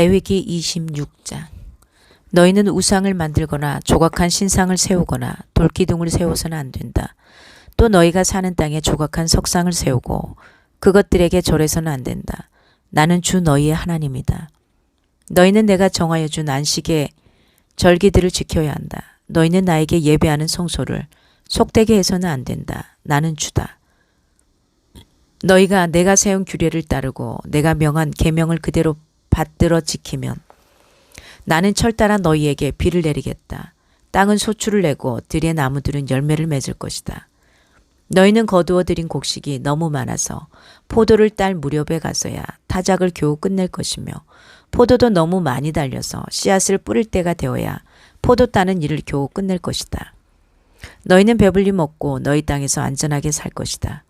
레위기 26장. 너희는 우상을 만들거나 조각한 신상을 세우거나 돌기둥을 세워서는 안 된다. 또 너희가 사는 땅에 조각한 석상을 세우고 그것들에게 절해서는 안 된다. 나는 주 너희의 하나님이다. 너희는 내가 정하여 준 안식의 절기들을 지켜야 한다. 너희는 나에게 예배하는 성소를 속되게 해서는 안 된다. 나는 주다. 너희가 내가 세운 규례를 따르고 내가 명한 계명을 그대로 받들어 지키면 나는 철따라 너희에게 비를 내리겠다. 땅은 소출을 내고 들의 나무들은 열매를 맺을 것이다. 너희는 거두어 들인 곡식이 너무 많아서 포도를 딸 무렵에 가서야 타작을 겨우 끝낼 것이며 포도도 너무 많이 달려서 씨앗을 뿌릴 때가 되어야 포도 따는 일을 겨우 끝낼 것이다. 너희는 배불리 먹고 너희 땅에서 안전하게 살 것이다.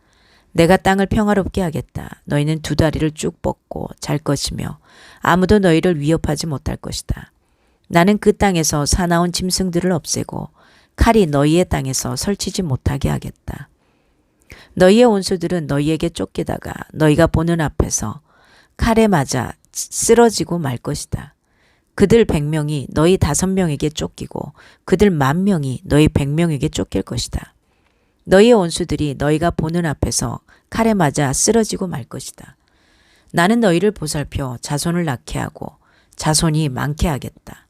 내가 땅을 평화롭게 하겠다. 너희는 두 다리를 쭉 뻗고 잘 것이며 아무도 너희를 위협하지 못할 것이다. 나는 그 땅에서 사나운 짐승들을 없애고 칼이 너희의 땅에서 설치지 못하게 하겠다. 너희의 온수들은 너희에게 쫓기다가 너희가 보는 앞에서 칼에 맞아 쓰러지고 말 것이다. 그들 100명이 너희 5명에게 쫓기고 그들 10,000명이 너희 100명에게 쫓길 것이다. 너희의 온수들이 너희가 보는 앞에서 칼에 맞아 쓰러지고 말 것이다. 나는 너희를 보살펴 자손을 낳게 하고 자손이 많게 하겠다.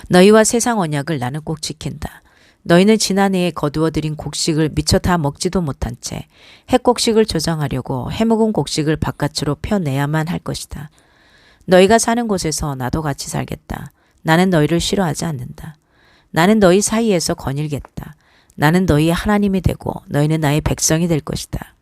너희와 세상 언약을 나는 꼭 지킨다. 너희는 지난해에 거두어들인 곡식을 미처 다 먹지도 못한 채 핵곡식을 저장하려고 해묵은 곡식을 바깥으로 펴내야만 할 것이다. 너희가 사는 곳에서 나도 같이 살겠다. 나는 너희를 싫어하지 않는다. 나는 너희 사이에서 거닐겠다. 나는 너희의 하나님이 되고 너희는 나의 백성이 될 것이다.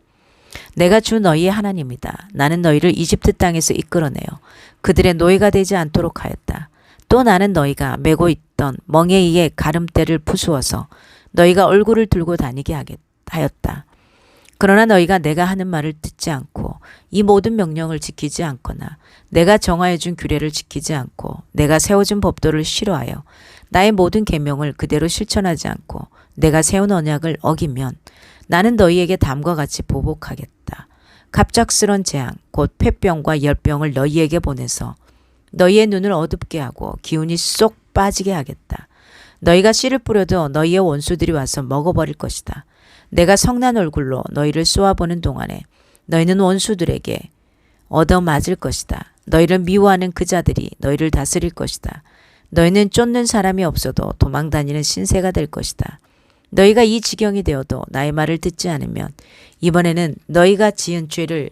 내가 주 너희의 하나님이다. 나는 너희를 이집트 땅에서 이끌어내어 그들의 노예가 되지 않도록 하였다. 또 나는 너희가 메고 있던 멍에이의 가름대를 부수어서 너희가 얼굴을 들고 다니게 하였다. 그러나 너희가 내가 하는 말을 듣지 않고 이 모든 명령을 지키지 않거나 내가 정하여 준 규례를 지키지 않고 내가 세워준 법도를 싫어하여 나의 모든 계명을 그대로 실천하지 않고 내가 세운 언약을 어기면 나는 너희에게 다음과 같이 보복하겠다. 갑작스런 재앙 곧 폐병과 열병을 너희에게 보내서 너희의 눈을 어둡게 하고 기운이 쏙 빠지게 하겠다. 너희가 씨를 뿌려도 너희의 원수들이 와서 먹어버릴 것이다. 내가 성난 얼굴로 너희를 쏘아보는 동안에 너희는 원수들에게 얻어맞을 것이다. 너희를 미워하는 그 자들이 너희를 다스릴 것이다. 너희는 쫓는 사람이 없어도 도망다니는 신세가 될 것이다. 너희가 이 지경이 되어도 나의 말을 듣지 않으면 이번에는 너희가 지은 죄를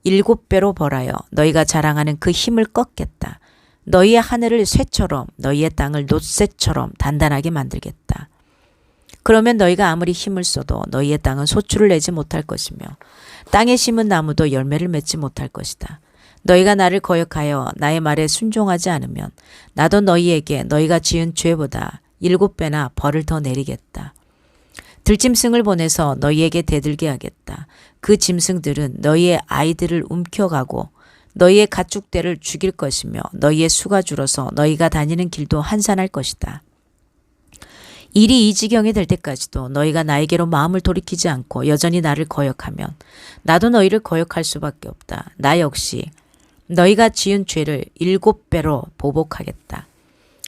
7배로 벌하여 너희가 자랑하는 그 힘을 꺾겠다. 너희의 하늘을 쇠처럼 너희의 땅을 놋쇠처럼 단단하게 만들겠다. 그러면 너희가 아무리 힘을 써도 너희의 땅은 소출을 내지 못할 것이며 땅에 심은 나무도 열매를 맺지 못할 것이다. 너희가 나를 거역하여 나의 말에 순종하지 않으면 나도 너희에게 너희가 지은 죄보다 7배나 벌을 더 내리겠다. 들짐승을 보내서 너희에게 대들게 하겠다. 그 짐승들은 너희의 아이들을 움켜가고 너희의 가축대를 죽일 것이며 너희의 수가 줄어서 너희가 다니는 길도 한산할 것이다. 일이 이 지경이 될 때까지도 너희가 나에게로 마음을 돌이키지 않고 여전히 나를 거역하면 나도 너희를 거역할 수밖에 없다. 나 역시 너희가 지은 죄를 7배로 보복하겠다.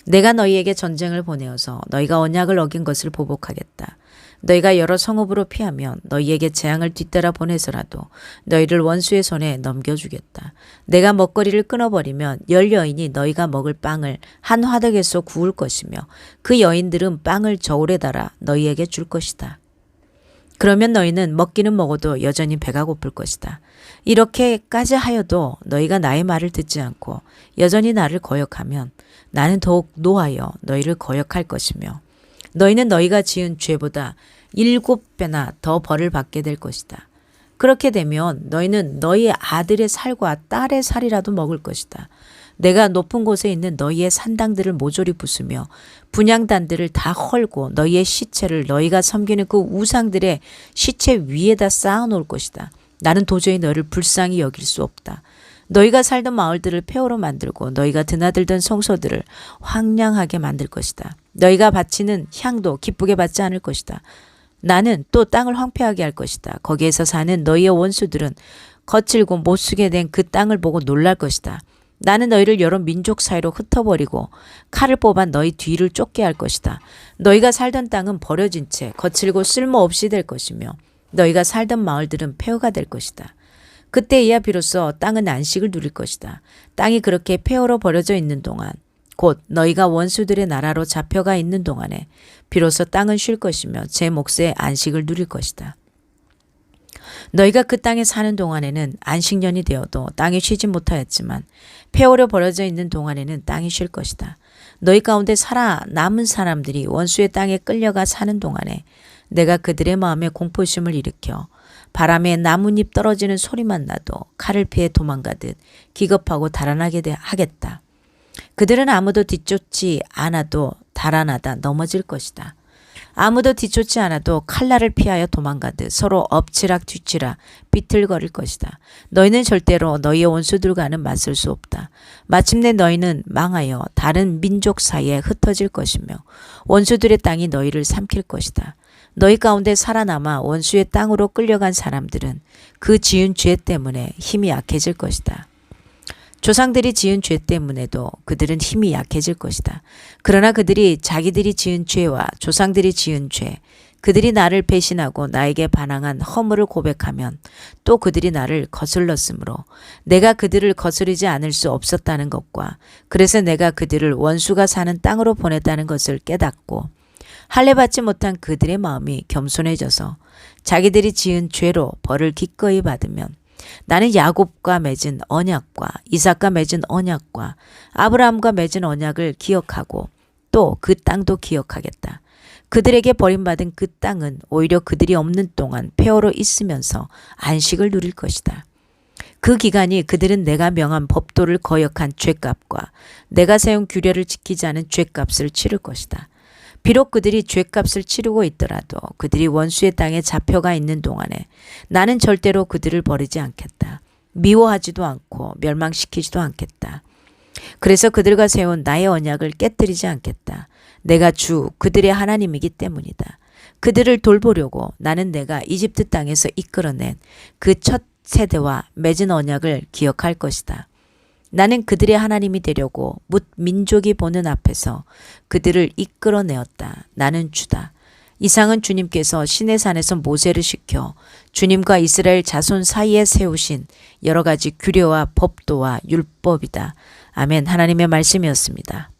내가 너희에게 전쟁을 보내어서 너희가 언약을 어긴 것을 보복하겠다. 너희가 여러 성읍으로 피하면 너희에게 재앙을 뒤따라 보내서라도 너희를 원수의 손에 넘겨주겠다. 내가 먹거리를 끊어버리면 10여인이 너희가 먹을 빵을 한 화덕에서 구울 것이며 그 여인들은 빵을 저울에 달아 너희에게 줄 것이다. 그러면 너희는 먹기는 먹어도 여전히 배가 고플 것이다. 이렇게까지 하여도 너희가 나의 말을 듣지 않고 여전히 나를 거역하면 나는 더욱 노하여 너희를 거역할 것이며 너희는 너희가 지은 죄보다 7배나 더 벌을 받게 될 것이다. 그렇게 되면 너희는 너희의 아들의 살과 딸의 살이라도 먹을 것이다. 내가 높은 곳에 있는 너희의 산당들을 모조리 부수며 분향단들을 다 헐고 너희의 시체를 너희가 섬기는 그 우상들의 시체 위에다 쌓아놓을 것이다. 나는 도저히 너희를 불쌍히 여길 수 없다. 너희가 살던 마을들을 폐허로 만들고 너희가 드나들던 성소들을 황량하게 만들 것이다. 너희가 바치는 향도 기쁘게 받지 않을 것이다. 나는 또 땅을 황폐하게 할 것이다. 거기에서 사는 너희의 원수들은 거칠고 못쓰게 된 그 땅을 보고 놀랄 것이다. 나는 너희를 여러 민족 사이로 흩어버리고 칼을 뽑아 너희 뒤를 쫓게 할 것이다. 너희가 살던 땅은 버려진 채 거칠고 쓸모없이 될 것이며 너희가 살던 마을들은 폐허가 될 것이다. 그때야 비로소 땅은 안식을 누릴 것이다. 땅이 그렇게 폐허로 버려져 있는 동안 곧 너희가 원수들의 나라로 잡혀가 있는 동안에 비로소 땅은 쉴 것이며 제 몫의 안식을 누릴 것이다. 너희가 그 땅에 사는 동안에는 안식년이 되어도 땅이 쉬지 못하였지만 폐허로 버려져 있는 동안에는 땅이 쉴 것이다. 너희 가운데 살아남은 사람들이 원수의 땅에 끌려가 사는 동안에 내가 그들의 마음에 공포심을 일으켜 바람에 나뭇잎 떨어지는 소리만 나도 칼을 피해 도망가듯 기겁하고 달아나게 하겠다. 그들은 아무도 뒤쫓지 않아도 달아나다 넘어질 것이다. 아무도 뒤쫓지 않아도 칼날을 피하여 도망가듯 서로 엎치락 뒤치락 비틀거릴 것이다. 너희는 절대로 너희의 원수들과는 맞설 수 없다. 마침내 너희는 망하여 다른 민족 사이에 흩어질 것이며 원수들의 땅이 너희를 삼킬 것이다. 너희 가운데 살아남아 원수의 땅으로 끌려간 사람들은 그 지은 죄 때문에 힘이 약해질 것이다. 조상들이 지은 죄 때문에도 그들은 힘이 약해질 것이다. 그러나 그들이 자기들이 지은 죄와 조상들이 지은 죄, 그들이 나를 배신하고 나에게 반항한 허물을 고백하면 또 그들이 나를 거슬렀으므로 내가 그들을 거스르지 않을 수 없었다는 것과 그래서 내가 그들을 원수가 사는 땅으로 보냈다는 것을 깨닫고 할례받지 못한 그들의 마음이 겸손해져서 자기들이 지은 죄로 벌을 기꺼이 받으면 나는 야곱과 맺은 언약과 이삭과 맺은 언약과 아브라함과 맺은 언약을 기억하고 또 그 땅도 기억하겠다. 그들에게 버림받은 그 땅은 오히려 그들이 없는 동안 폐허로 있으면서 안식을 누릴 것이다. 그 기간이 그들은 내가 명한 법도를 거역한 죄값과 내가 세운 규례를 지키지 않은 죄값을 치를 것이다. 비록 그들이 죄값을 치르고 있더라도 그들이 원수의 땅에 잡혀가 있는 동안에 나는 절대로 그들을 버리지 않겠다. 미워하지도 않고 멸망시키지도 않겠다. 그래서 그들과 세운 나의 언약을 깨뜨리지 않겠다. 내가 주 그들의 하나님이기 때문이다. 그들을 돌보려고 나는 내가 이집트 땅에서 이끌어낸 그 첫 세대와 맺은 언약을 기억할 것이다. 나는 그들의 하나님이 되려고 뭇 민족이 보는 앞에서 그들을 이끌어내었다. 나는 주다. 이상은 주님께서 시내산에서 모세를 시켜 주님과 이스라엘 자손 사이에 세우신 여러 가지 규례와 법도와 율법이다. 아멘. 하나님의 말씀이었습니다.